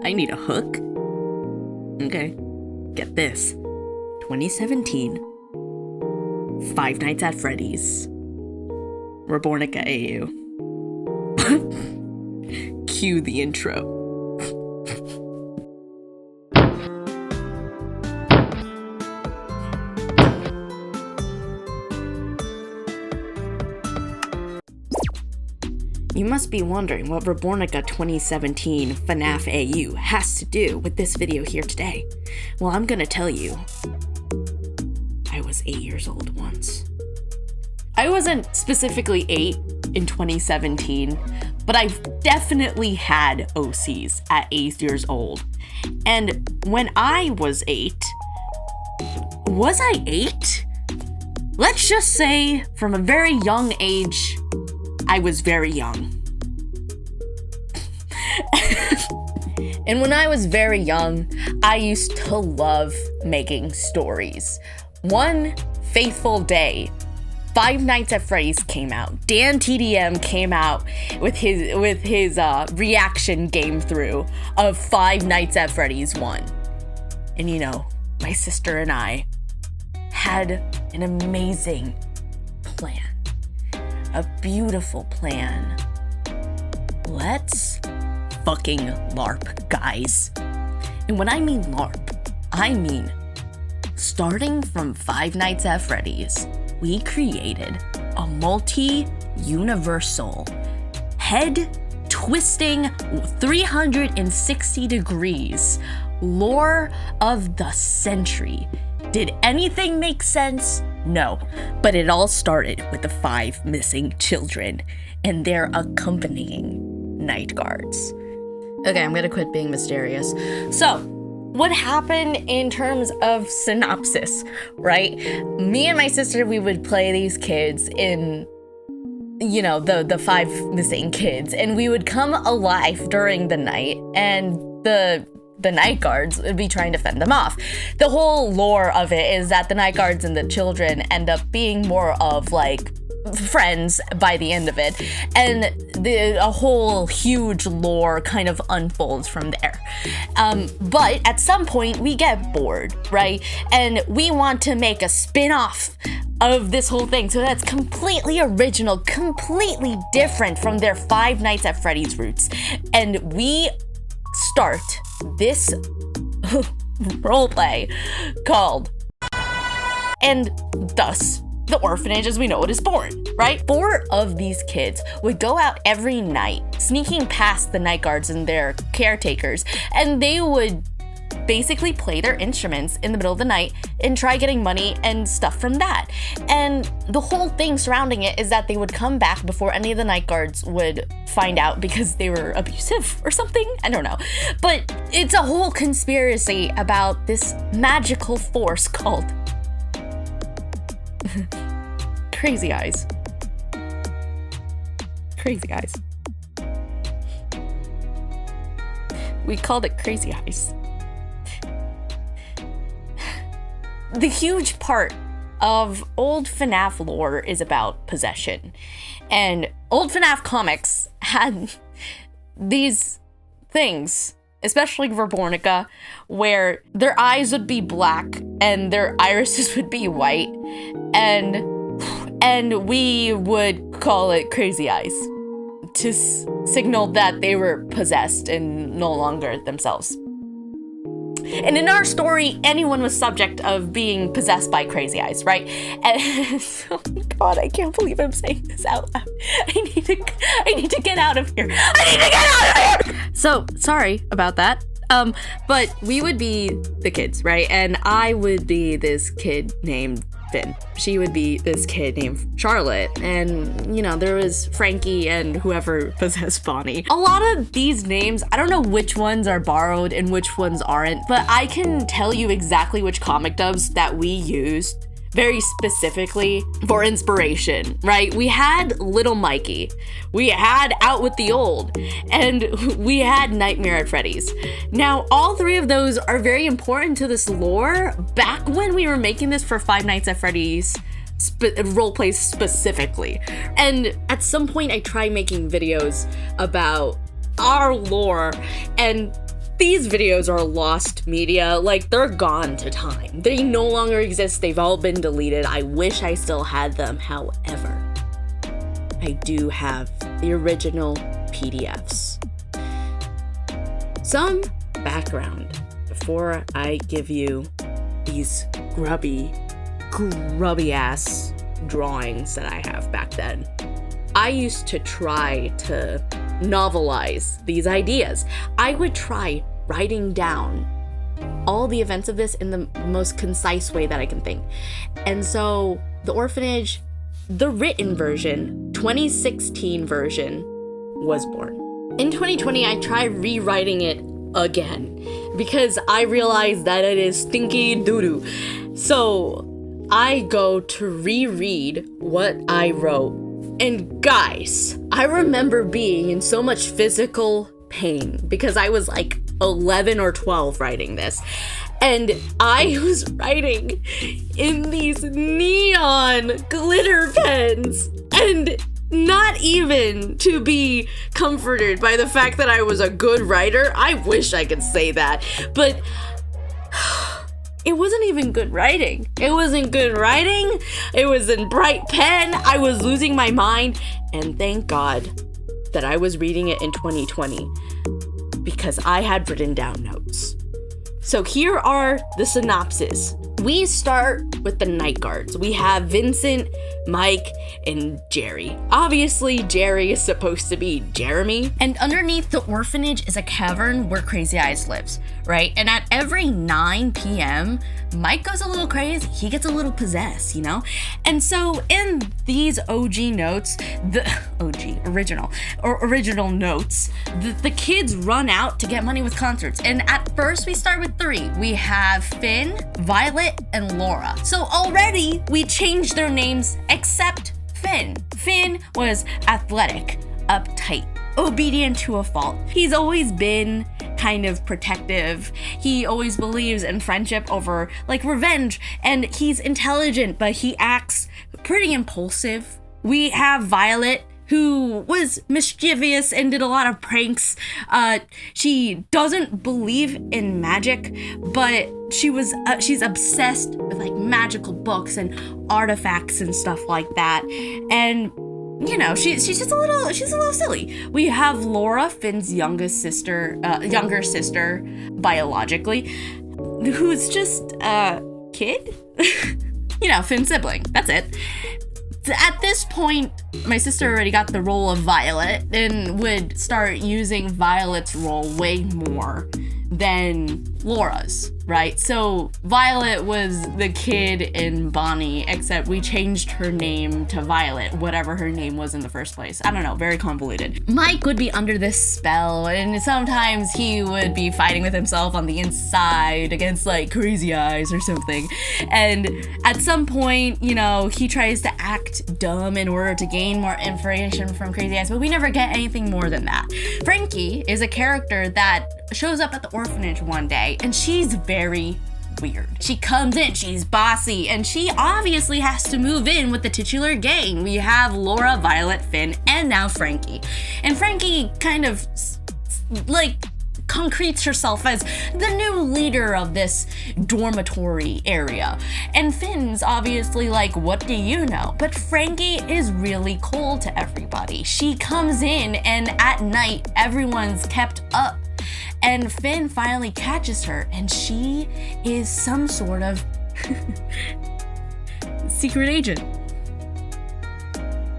I need a hook. Okay, get this. 2017. Five Nights at Freddy's. Rabornica AU. Cue the intro. You must be wondering what Rabornica 2017 FNAF AU has to do with this video here today. Well, I'm gonna tell you. I was 8 years old once. I wasn't specifically 8 in 2017, but I've definitely had OCs at 8 years old. And when I was 8, was I 8? Let's just say from a very young age, I was very young. And when I was very young, I used to love making stories. One fateful day, Five Nights at Freddy's came out. Dan TDM came out with his reaction game through of Five Nights at Freddy's 1. And you know, my sister and I had an amazing plan. A beautiful plan. Let's fucking LARP, guys. And when I mean LARP, I mean starting from Five Nights at Freddy's, we created a multi-universal, head-twisting 360 degrees lore of the century. Did anything make sense? No, but it all started with the 5 missing children and their accompanying night guards. Okay, I'm gonna quit being mysterious. So, what happened in terms of synopsis, right? Me and my sister, we would play these kids in, you know, the 5 missing kids, and we would come alive during the night, and the night guards would be trying to fend them off. The whole lore of it is that the night guards and the children end up being more of like friends by the end of it, and a whole huge lore kind of unfolds from there. But at some point we get bored, right? And we want to make a spin-off of this whole thing, so that's completely original, completely different from their Five Nights at Freddy's roots. And we start this roleplay called And Thus the Orphanage as We Know It is Born, right? 4 of these kids would go out every night, sneaking past the night guards and their caretakers, and they would basically play their instruments in the middle of the night and try getting money and stuff from that. And the whole thing surrounding it is that they would come back before any of the night guards would find out because they were abusive or something. I don't know. But it's a whole conspiracy about this magical force called Crazy Eyes. Crazy Eyes. We called it Crazy Eyes. The huge part of old FNAF lore is about possession. And old FNAF comics had these things, especially Rabornica, where their eyes would be black and their irises would be white, and we would call it Crazy Eyes to signal that they were possessed and no longer themselves. And in our story, anyone was subject of being possessed by Crazy Eyes, right? And oh my god, I can't believe I'm saying this out loud. I need to get out of here. I need to get out of here! So, sorry about that. But we would be the kids, right? And I would be this kid named Finn. She would be this kid named Charlotte. And, you know, there was Frankie and whoever possessed Bonnie. A lot of these names, I don't know which ones are borrowed and which ones aren't, but I can tell you exactly which comic dubs that we used very specifically for inspiration, right? We had Little Mikey, we had Out with the Old, and we had Nightmare at Freddy's. Now, all 3 of those are very important to this lore. Back when we were making this for Five Nights at Freddy's roleplay specifically. And at some point I tried making videos about our lore, and These videos are lost media, like they're gone to time. They no longer exist, they've all been deleted. I wish I still had them, however, I do have the original PDFs. Some background before I give you these grubby ass drawings that I have back then. I used to try to novelize these ideas. I would try writing down all the events of this in the most concise way that I can think. And so The Orphanage, the written version, 2016 version, was born. In 2020, I tried rewriting it again because I realized that it is stinky doo-doo. So I go to reread what I wrote. And guys, I remember being in so much physical pain because I was like 11 or 12 writing this. And I was writing in these neon glitter pens, and not even to be comforted by the fact that I was a good writer. I wish I could say that, but it wasn't even good writing. It wasn't good writing. It was in bright pen. I was losing my mind. And thank God that I was reading it in 2020 because I had written down notes. So here are the synopsis. We start with the Night Guards. We have Vincent, Mike, and Jerry. Obviously, Jerry is supposed to be Jeremy. And underneath the orphanage is a cavern where Crazy Eyes lives, right? And at every 9 p.m., Mike goes a little crazy. He gets a little possessed, you know? And so in these OG notes, original notes, the kids run out to get money with concerts. And at first we start with 3. We have Finn, Violet, and Laura. So already we changed their names except Finn. Finn was athletic, uptight, obedient to a fault. He's always been kind of protective. He always believes in friendship over like revenge, and he's intelligent, but he acts pretty impulsive. We have Violet, who was mischievous and did a lot of pranks. She doesn't believe in magic, but she's obsessed with like magical books and artifacts and stuff like that. And you know, she's just a little silly. We have Laura, Finn's younger sister biologically, who's just a kid. You know, Finn's sibling. That's it. At this point, my sister already got the role of Violet and would start using Violet's role way more than Laura's, right? So Violet was the kid in Bonnie, except we changed her name to Violet, whatever her name was in the first place. I don't know, very convoluted. Mike would be under this spell, and sometimes he would be fighting with himself on the inside against like Crazy Eyes or something. And at some point, you know, he tries to act dumb in order to gain more information from Crazy Eyes, but we never get anything more than that. Frankie is a character that shows up at the orphanage one day, and she's very weird. She comes in, she's bossy, and she obviously has to move in with the titular gang. We have Laura, Violet, Finn, and now Frankie. And Frankie kind of like concretes herself as the new leader of this dormitory area. And Finn's obviously like, what do you know? But Frankie is really cool to everybody. She comes in, and at night, everyone's kept up. And Finn finally catches her, and she is some sort of secret agent.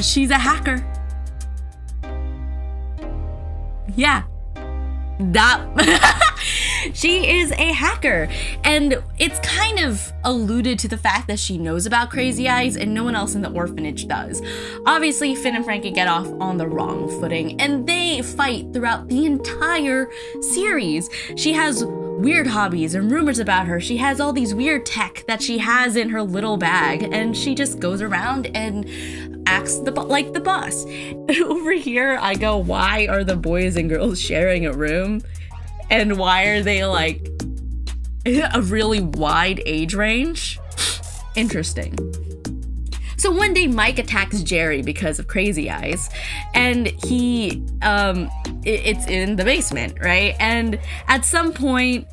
She's a hacker. Yeah. She is a hacker, and it's kind of alluded to the fact that she knows about Crazy Eyes and no one else in the orphanage does. Obviously, Finn and Frankie get off on the wrong footing, and they fight throughout the entire series. She has weird hobbies and rumors about her. She has all these weird tech that she has in her little bag, and she just goes around and acts like the boss. Over here, I go, why are the boys and girls sharing a room? And why are they like a really wide age range? Interesting. So one day Mike attacks Jerry because of Crazy Eyes, and it's in the basement, right? And at some point,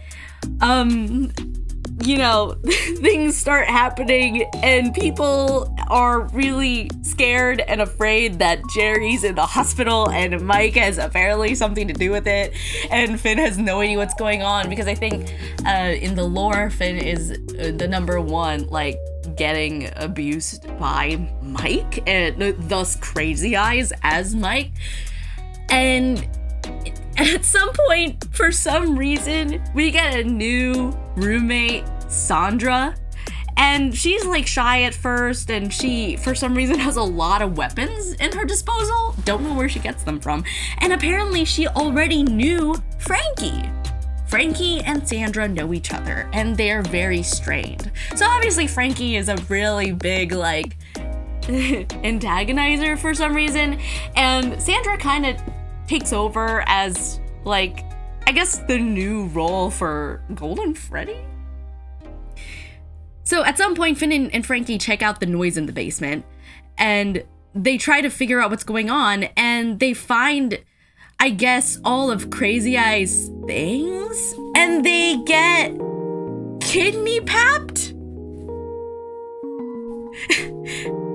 things start happening and people are really scared and afraid that Jerry's in the hospital and Mike has apparently something to do with it, and Finn has no idea what's going on, because I think in the lore, Finn is the number one, like, getting abused by Mike, and thus Crazy Eyes as Mike. And at some point, for some reason, we get a new roommate, Sandra, and she's like shy at first, and she, for some reason, has a lot of weapons in her disposal. Don't know where she gets them from. And apparently she already knew Frankie. Frankie and Sandra know each other, and they're very strained. So obviously Frankie is a really big, like, antagonizer for some reason, and Sandra kind of takes over as, like, I guess the new role for Golden Freddy? So at some point, Finn and Frankie check out the noise in the basement, and they try to figure out what's going on, and they find, I guess, all of Crazy Eyes' things, and they get kidney papped?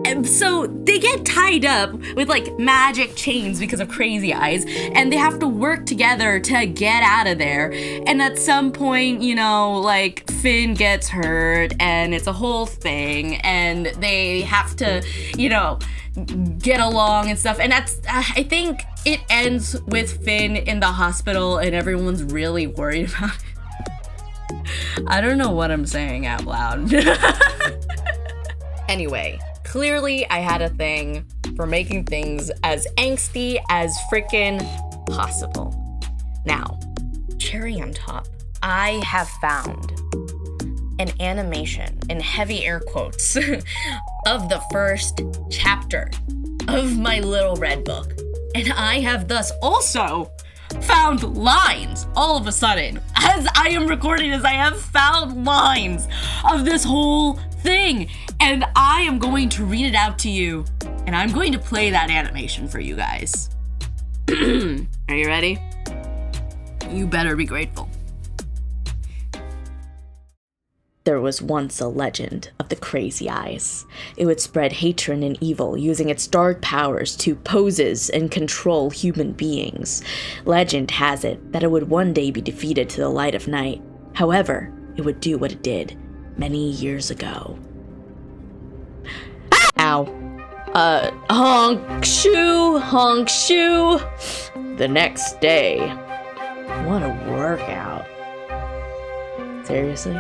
And so they get tied up with, like, magic chains because of Crazy Eyes, and they have to work together to get out of there. And at some point, like, Finn gets hurt, and it's a whole thing, and they have to, get along and stuff. And I think it ends with Finn in the hospital, and everyone's really worried about it. I don't know what I'm saying out loud. Anyway, clearly I had a thing for making things as angsty as freaking possible. Now, cherry on top, I have found an animation, in heavy air quotes, of the first chapter of my Little Red Book. And I have thus also found lines all of a sudden. As I am recording this, I have found lines of this whole thing. And I am going to read it out to you. And I'm going to play that animation for you guys. Are you ready? You better be grateful. There was once a legend of the Crazy Eyes. It would spread hatred and evil, using its dark powers to possess and control human beings. Legend has it that it would one day be defeated to the light of night. However, it would do what it did many years ago. Ow. Honk shoe, honk shoe. The next day. What a workout. Seriously?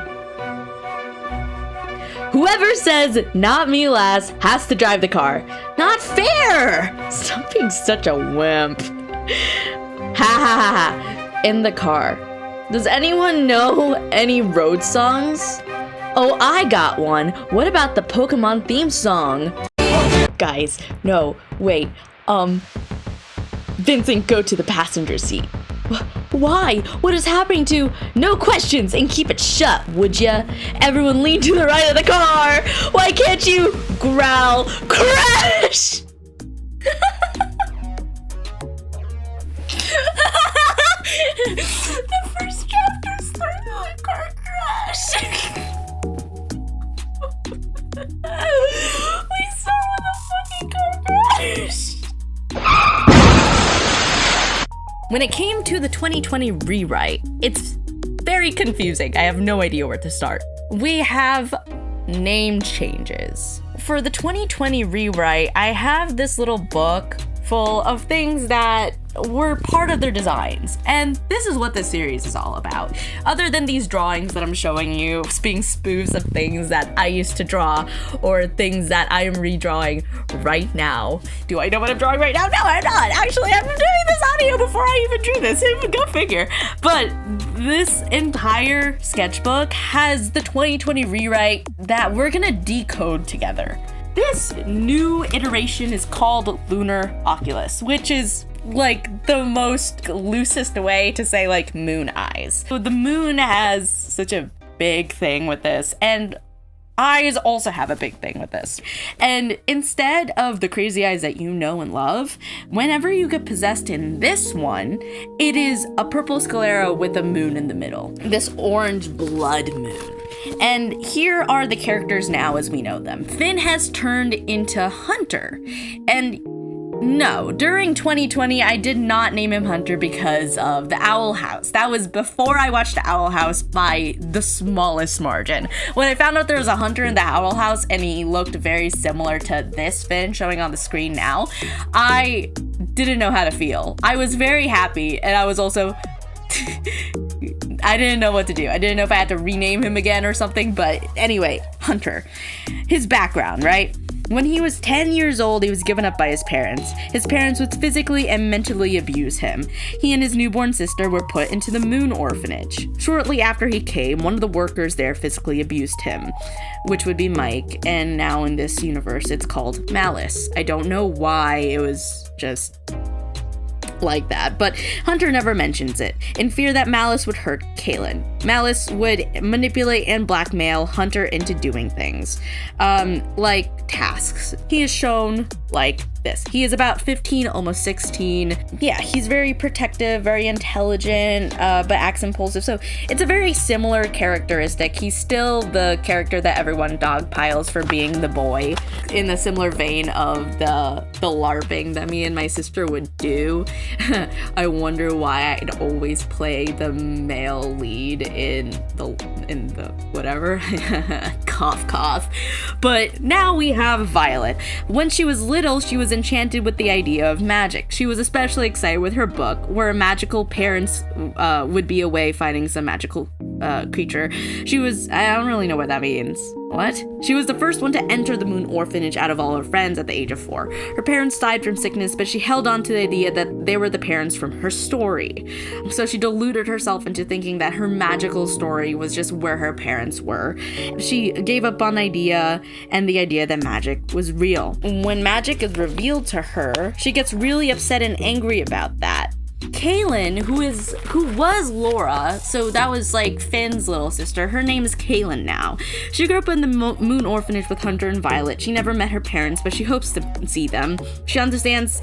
Whoever says, "Not me last," has to drive the car. Not fair! Stop being such a wimp. Ha ha ha ha. In the car. Does anyone know any road songs? Oh, I got one. What about the Pokemon theme song? Guys, no, wait. Vincent, go to the passenger seat. Why? What is happening to? No questions and keep it shut, would ya? Everyone lean to the right of the car. Why can't you growl? Crash! The first chapter started with a car crash. We start with a fucking car crash. When it came to the 2020 rewrite, it's very confusing. I have no idea where to start. We have name changes. For the 2020 rewrite, I have this little book full of things that were part of their designs. And this is what this series is all about. Other than these drawings that I'm showing you, being spoofs of things that I used to draw or things that I am redrawing right now. Do I know what I'm drawing right now? No, I'm not. Actually, I've been doing this audio before I even drew this. Go figure. But this entire sketchbook has the 2020 rewrite that we're gonna decode together. This new iteration is called Lunar Oculus, which is like the most loosest way to say like moon eyes. So the moon has such a big thing with this, and I also have a big thing with this. And instead of the crazy eyes that you know and love, whenever you get possessed in this one, it is a purple sclera with a moon in the middle. This orange blood moon. And here are the characters now as we know them. Finn has turned into Hunter. And no, during 2020, I did not name him Hunter because of the Owl House. That was before I watched the Owl House by the smallest margin. When I found out there was a Hunter in the Owl House and he looked very similar to this Finn showing on the screen now, I didn't know how to feel. I was very happy, and I was also... I didn't know what to do. I didn't know if I had to rename him again or something, but anyway, Hunter. His background, right? When he was 10 years old, he was given up by his parents. His parents would physically and mentally abuse him. He and his newborn sister were put into the Moon Orphanage. Shortly after he came, one of the workers there physically abused him, which would be Mike, and now in this universe, it's called Malice. I don't know why it was just like that, but Hunter never mentions it, in fear that Malice would hurt Kaylin. Malice would manipulate and blackmail Hunter into doing things, like tasks. He is shown like this. He is about 15, almost 16. Yeah, he's very protective, very intelligent, but acts impulsive. So it's a very similar characteristic. He's still the character that everyone dogpiles for being the boy, in the similar vein of the LARPing that me and my sister would do. I wonder why I'd always play the male lead in the whatever. Cough, cough. But now we have Violet. When she was little, she was enchanted with the idea of magic. She was especially excited with her book, where magical parents would be away fighting some magical creature. I don't really know what that means. What? She was the first one to enter the Moon Orphanage out of all her friends at the age of 4. Her parents died from sickness, but she held on to the idea that they were the parents from her story. So she deluded herself into thinking that her magical story was just where her parents were. She gave up on the idea that magic was real. When magic is revealed to her, she gets really upset and angry about that. Kaylin, who was Laura, so that was like Finn's little sister, her name is Kaylin now. She grew up in the Moon Orphanage with Hunter and Violet. She never met her parents, but she hopes to see them. She understands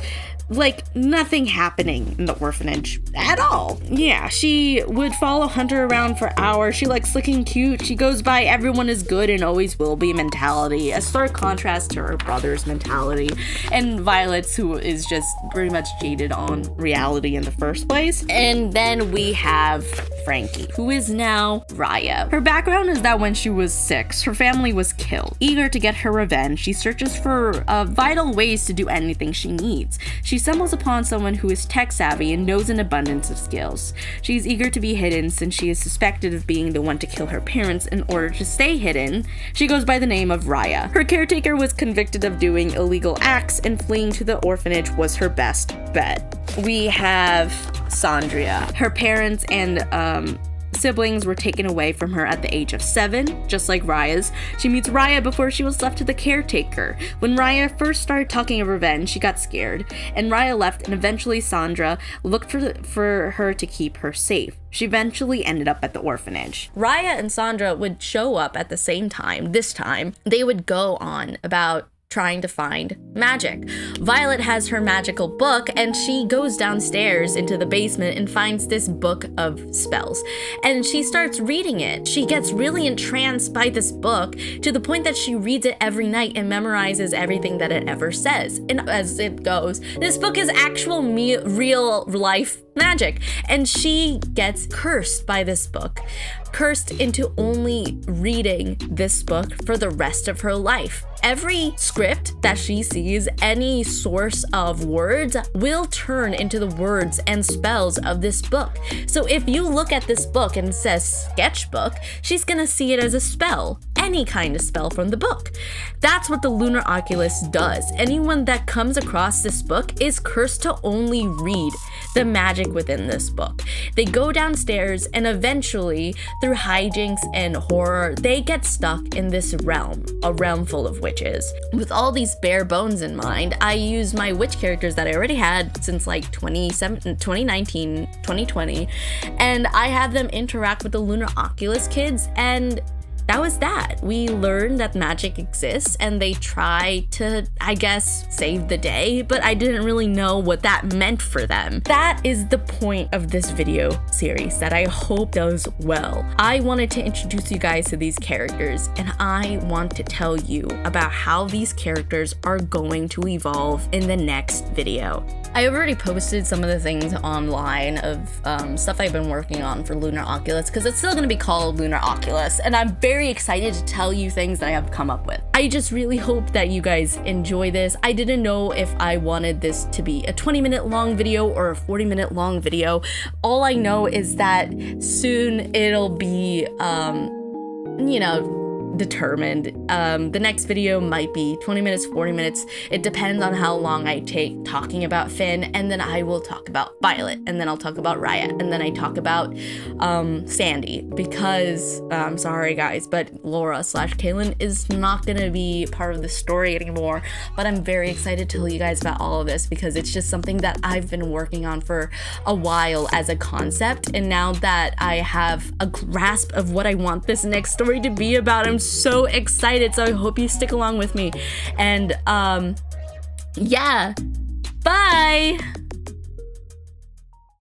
like nothing happening in the orphanage at all. Yeah, she would follow Hunter around for hours. She likes looking cute. She goes by everyone is good and always will be mentality, a stark contrast to her brother's mentality, and Violet's, who is just pretty much jaded on reality in the first place. And then we have Frankie, who is now Raya. Her background is that when she was 6, her family was killed. Eager to get her revenge, she searches for vital ways to do anything she needs. She stumbles upon someone who is tech savvy and knows an abundance of skills. She is eager to be hidden since she is suspected of being the one to kill her parents. In order to stay hidden, she goes by the name of Raya. Her caretaker was convicted of doing illegal acts, and fleeing to the orphanage was her best bet. We have Sandria. Her parents and siblings were taken away from her at the age of 7, just like Raya's. She meets Raya before she was left to the caretaker. When Raya first started talking of revenge, she got scared, and Raya left, and eventually Sandra looked for her to keep her safe. She eventually ended up at the orphanage. Raya and Sandra would show up at the same time. This time, they would go on about trying to find magic. Violet has her magical book, and she goes downstairs into the basement and finds this book of spells. And she starts reading it. She gets really entranced by this book to the point that she reads it every night and memorizes everything that it ever says. And as it goes, this book is actual real life magic. And she gets cursed by this book, cursed into only reading this book for the rest of her life. Every script that she sees, any source of words, will turn into the words and spells of this book. So if you look at this book and it says sketchbook, she's gonna see it as a spell, any kind of spell from the book. That's what the Lunar Oculus does. Anyone that comes across this book is cursed to only read the magic within this book. They go downstairs, and eventually, through hijinks and horror, they get stuck in this realm, a realm full of witches. With all these bare bones in mind, I used my witch characters that I already had since like 2019, 2020, and I had them interact with the Lunar Oculus kids, and that was that. We learned that magic exists and they try to, I guess, save the day, but I didn't really know what that meant for them. That is the point of this video series that I hope does well. I wanted to introduce you guys to these characters, and I want to tell you about how these characters are going to evolve in the next video. I already posted some of the things online of stuff I've been working on for Lunar Oculus, because it's still going to be called Lunar Oculus, and I'm very excited to tell you things that I have come up with. I just really hope that you guys enjoy this. I didn't know if I wanted this to be a 20-minute long video or a 40-minute long video. All I know is that soon it'll be, you know, determined. The next video might be 20 minutes, 40 minutes. It depends on how long I take talking about Finn, and then I will talk about Violet, and then I'll talk about Raya, and then I talk about Sandy, because I'm sorry guys, but Laura/Kaylin is not gonna be part of the story anymore. But I'm very excited to tell you guys about all of this, because it's just something that I've been working on for a while as a concept, and now that I have a grasp of what I want this next story to be about, I'm so excited. So I hope you stick along with me. And yeah, bye.